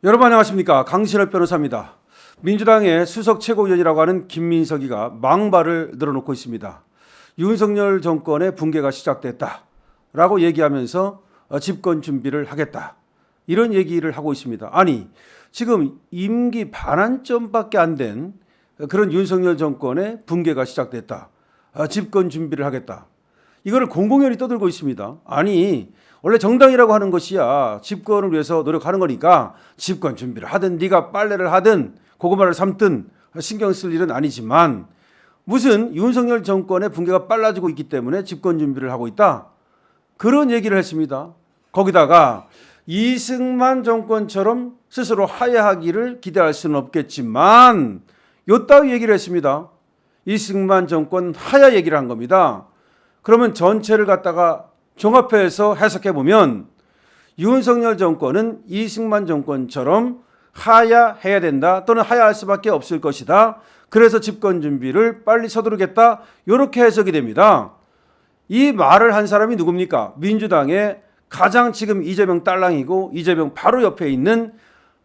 여러분 안녕하십니까? 강신업 변호사입니다. 민주당의 수석 최고위원이라고 하는 김민석이가 망발을 늘어놓고 있습니다. 윤석열 정권의 붕괴가 시작됐다라고 얘기하면서 집권 준비를 하겠다. 이런 얘기를 하고 있습니다. 아니, 지금 임기 반환점밖에 안 된 그런 윤석열 정권의 붕괴가 시작됐다. 집권 준비를 하겠다. 이거를 공공연히 떠들고 있습니다. 아니, 원래 정당이라고 하는 것이야 집권을 위해서 노력하는 거니까 집권 준비를 하든 네가 빨래를 하든 고구마를 삶든 신경 쓸 일은 아니지만 무슨 윤석열 정권의 붕괴가 빨라지고 있기 때문에 집권 준비를 하고 있다. 그런 얘기를 했습니다. 거기다가 이승만 정권처럼 스스로 하야하기를 기대할 수는 없겠지만 요따위 얘기를 했습니다. 이승만 정권 하야 얘기를 한 겁니다. 그러면 전체를 갖다가 종합해서 해석해 보면 윤석열 정권은 이승만 정권처럼 하야해야 된다 또는 하야할 수밖에 없을 것이다. 그래서 집권 준비를 빨리 서두르겠다. 이렇게 해석이 됩니다. 이 말을 한 사람이 누굽니까? 민주당의 가장 지금 이재명 딸랑이고 이재명 바로 옆에 있는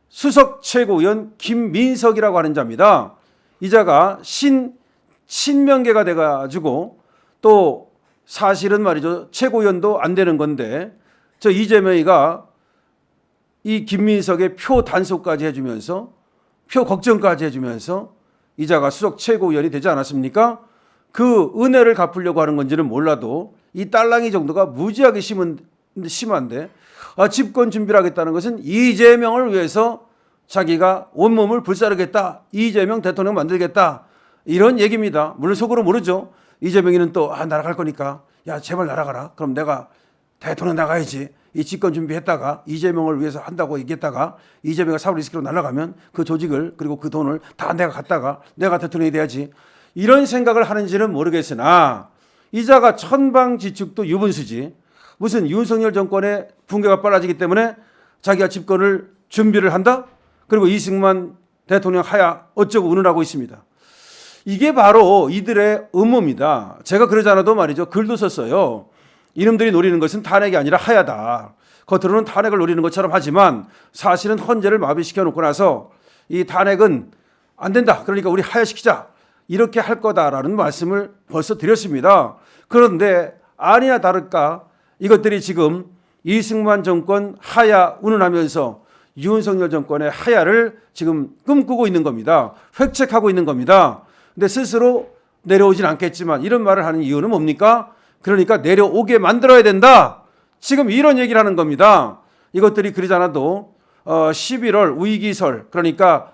수석 최고위원 김민석이라고 하는 자입니다. 이 자가 신명계가 돼가지고 또 사실은 말이죠. 최고위원도 안 되는 건데 저 이재명이가 이 김민석의 표 단속까지 해주면서 표 걱정까지 해주면서 이자가 수석 최고위원이 되지 않았습니까? 그 은혜를 갚으려고 하는 건지는 몰라도 이 딸랑이 정도가 무지하게 심한데 집권 준비를 하겠다는 것은 이재명을 위해서 자기가 온몸을 불사르겠다. 이재명 대통령 만들겠다. 이런 얘기입니다. 물론 속으로 모르죠. 이재명이는 또 날아갈 거니까 야 제발 날아가라. 그럼 내가 대통령 나가야지. 이 집권 준비했다가 이재명을 위해서 한다고 얘기했다가 이재명이 사브리스키로 날아가면 그 조직을 그리고 그 돈을 다 내가 갖다가 내가 대통령이 돼야지. 이런 생각을 하는지는 모르겠으나 이자가 천방지축도 유분수지. 무슨 윤석열 정권의 붕괴가 빨라지기 때문에 자기가 집권을 준비를 한다? 그리고 이승만 대통령 하야 어쩌고 운운하고 있습니다. 이게 바로 이들의 음모입니다. 제가 그러지 않아도 말이죠. 글도 썼어요. 이놈들이 노리는 것은 탄핵이 아니라 하야다. 겉으로는 탄핵을 노리는 것처럼 하지만 사실은 헌재를 마비시켜 놓고 나서 이 탄핵은 안 된다. 그러니까 우리 하야시키자. 이렇게 할 거다라는 말씀을 벌써 드렸습니다. 그런데 아니나 다를까 이것들이 지금 이승만 정권 하야 운운하면서 윤석열 정권의 하야를 지금 꿈꾸고 있는 겁니다. 획책하고 있는 겁니다. 근데 스스로 내려오진 않겠지만 이런 말을 하는 이유는 뭡니까? 그러니까 내려오게 만들어야 된다. 지금 이런 얘기를 하는 겁니다. 이것들이 그러지 않아도 11월 위기설 그러니까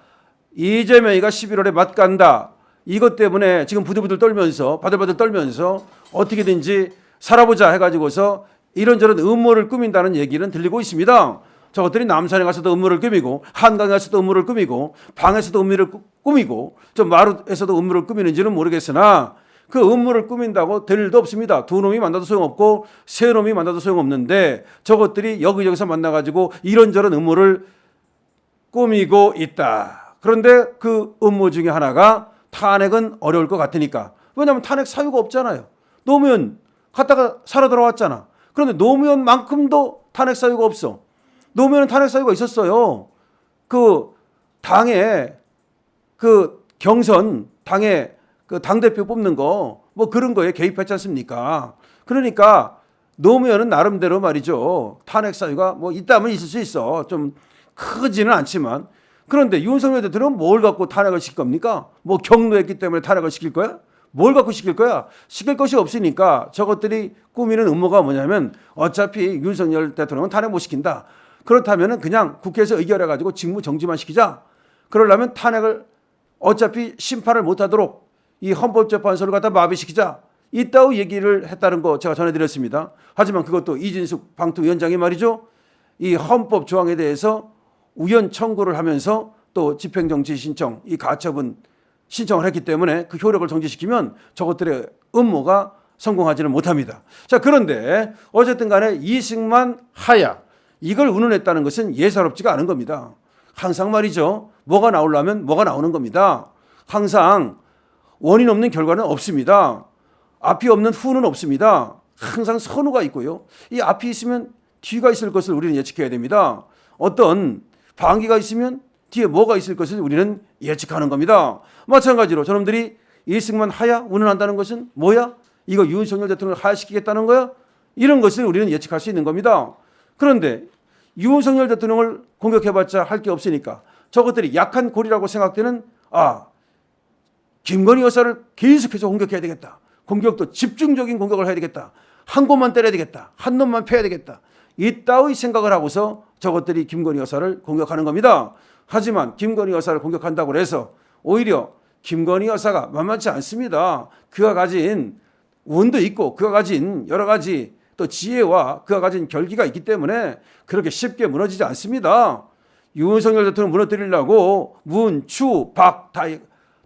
이재명이가 11월에 맞간다. 이것 때문에 지금 부들부들 떨면서 바들바들 떨면서 어떻게든지 살아보자 해가지고서 이런저런 음모를 꾸민다는 얘기는 들리고 있습니다. 저것들이 남산에 가서도 음모를 꾸미고 한강에 가서도 음모를 꾸미고 방에서도 음모를 꾸미고 저 마루에서도 음모를 꾸미는지는 모르겠으나 그 음모를 꾸민다고 될 일도 없습니다. 두 놈이 만나도 소용없고 세 놈이 만나도 소용없는데 저것들이 여기저기서 만나가지고 이런저런 음모를 꾸미고 있다. 그런데 그 음모 중에 하나가 탄핵은 어려울 것 같으니까. 왜냐하면 탄핵 사유가 없잖아요. 노무현 갔다가 살아 돌아왔잖아. 그런데 노무현만큼도 탄핵 사유가 없어. 노무현은 탄핵 사유가 있었어요. 그 당에 그 경선 당에 그 당대표 뽑는 거 뭐 그런 거에 개입했지 않습니까? 그러니까 노무현은 나름대로 말이죠. 탄핵 사유가 뭐 있다면 있을 수 있어. 좀 크지는 않지만. 그런데 윤석열 대통령은 뭘 갖고 탄핵을 시킬 겁니까? 뭐 경로했기 때문에 탄핵을 시킬 거야? 뭘 갖고 시킬 거야? 시킬 것이 없으니까 저것들이 꾸미는 음모가 뭐냐면 어차피 윤석열 대통령은 탄핵 못 시킨다. 그렇다면 그냥 국회에서 의결해가지고 직무 정지만 시키자. 그러려면 탄핵을 어차피 심판을 못하도록 이 헌법재판소를 갖다 마비시키자. 이따위 얘기를 했다는 거 제가 전해드렸습니다. 하지만 그것도 이진숙 방통위원장이 말이죠. 이 헌법 조항에 대해서 우연 청구를 하면서 또 집행정지 신청, 이 가처분 신청을 했기 때문에 그 효력을 정지시키면 저것들의 음모가 성공하지는 못합니다. 자, 그런데 어쨌든 간에 이승만 하야 이걸 운운했다는 것은 예사롭지가 않은 겁니다. 항상 말이죠. 뭐가 나오려면 뭐가 나오는 겁니다. 항상 원인 없는 결과는 없습니다. 앞이 없는 후는 없습니다. 항상 선후가 있고요. 이 앞이 있으면 뒤가 있을 것을 우리는 예측해야 됩니다. 어떤 반기가 있으면 뒤에 뭐가 있을 것을 우리는 예측하는 겁니다. 마찬가지로 저놈들이 이승만 하야 운운한다는 것은 뭐야? 이거 윤석열 대통령을 하야시키겠다는 거야? 이런 것을 우리는 예측할 수 있는 겁니다. 그런데 윤석열 대통령을 공격해봤자 할 게 없으니까 저것들이 약한 고리라고 생각되는 김건희 여사를 계속해서 공격해야 되겠다. 공격도 집중적인 공격을 해야 되겠다. 한 곳만 때려야 되겠다. 한 놈만 패야 되겠다. 이따의 생각을 하고서 저것들이 김건희 여사를 공격하는 겁니다. 하지만 김건희 여사를 공격한다고 해서 오히려 김건희 여사가 만만치 않습니다. 그가 가진 운도 있고 그가 가진 여러 가지 또 지혜와 그가 가진 결기가 있기 때문에 그렇게 쉽게 무너지지 않습니다. 윤석열 대통령 무너뜨리려고 문, 추, 박 다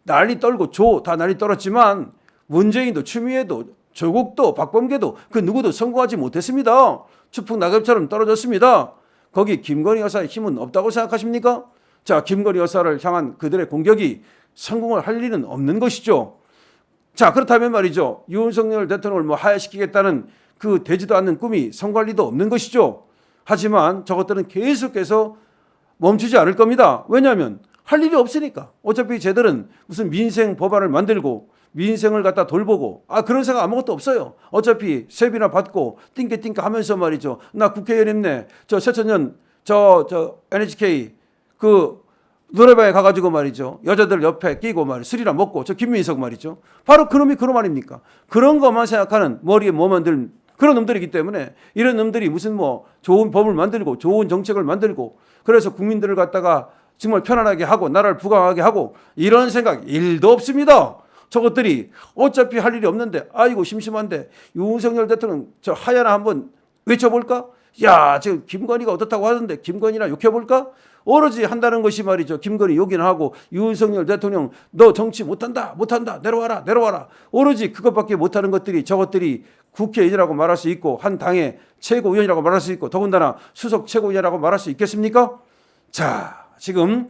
난리 떨고 조 다 난리 떨었지만 문재인도 추미애도 조국도 박범계도 그 누구도 성공하지 못했습니다. 추풍 낙엽처럼 떨어졌습니다. 거기 김건희 여사의 힘은 없다고 생각하십니까? 자, 김건희 여사를 향한 그들의 공격이 성공을 할 리는 없는 것이죠. 자, 그렇다면 말이죠. 윤석열 대통령을 하야시키겠다는 그 되지도 않는 꿈이 성공할 리도 없는 것이죠. 하지만 저것들은 계속해서 멈추지 않을 겁니다. 왜냐하면 할 일이 없으니까. 어차피 쟤들은 무슨 민생 법안을 만들고 민생을 갖다 돌보고 그런 생각 아무것도 없어요. 어차피 세비나 받고 띵까띵까 하면서 말이죠. 나 국회의원님네 저 새천년 저 NHK 그 노래방에 가가지고 말이죠. 여자들 옆에 끼고 말이죠. 술이나 먹고 저 김민석 말이죠. 바로 그놈이 그놈 아닙니까? 그런 것만 생각하는 머리에 뭐 만들 그런 놈들이기 때문에 이런 놈들이 무슨 뭐 좋은 법을 만들고 좋은 정책을 만들고 그래서 국민들을 갖다가 정말 편안하게 하고 나라를 부강하게 하고 이런 생각 1도 없습니다. 저것들이 어차피 할 일이 없는데 아이고 심심한데 윤석열 대통령 저 하야나 한번 외쳐볼까? 야 지금 김건희가 어떻다고 하던데 김건희나 욕해볼까? 오로지 한다는 것이 말이죠. 김건희 욕이나 하고 윤석열 대통령 너 정치 못한다 내려와라 오로지 그것밖에 못하는 것들이 저것들이 국회의원이라고 말할 수 있고 한 당의 최고위원이라고 말할 수 있고 더군다나 수석 최고위원이라고 말할 수 있겠습니까? 자 지금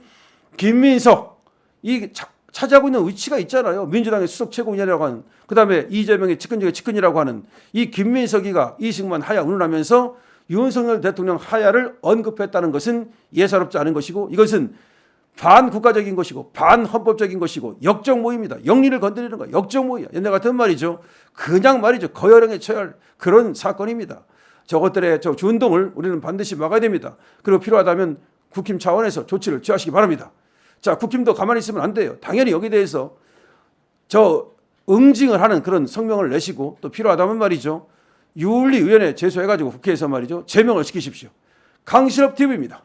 김민석 이 차지하고 있는 위치가 있잖아요. 민주당의 수석 최고위원이라고 하는 그다음에 이재명의 측근 중에 측근이라고 하는 이 김민석이가 이승만 하야 운운하면서 윤석열 대통령 하야를 언급했다는 것은 예사롭지 않은 것이고 이것은 반국가적인 것이고 반헌법적인 것이고 역적 모임이다. 영리를 건드리는 거야. 역적 모임이야. 옛날 같은 말이죠. 그냥 말이죠. 거열형에 처할 그런 사건입니다. 저것들의 저 준동을 우리는 반드시 막아야 됩니다. 그리고 필요하다면 국힘 차원에서 조치를 취하시기 바랍니다. 자, 국힘도 가만히 있으면 안 돼요. 당연히 여기에 대해서 응징을 하는 그런 성명을 내시고 또 필요하다면 말이죠. 윤리위원회 제소해가지고 국회에서 말이죠. 제명을 시키십시오. 강신업 TV입니다.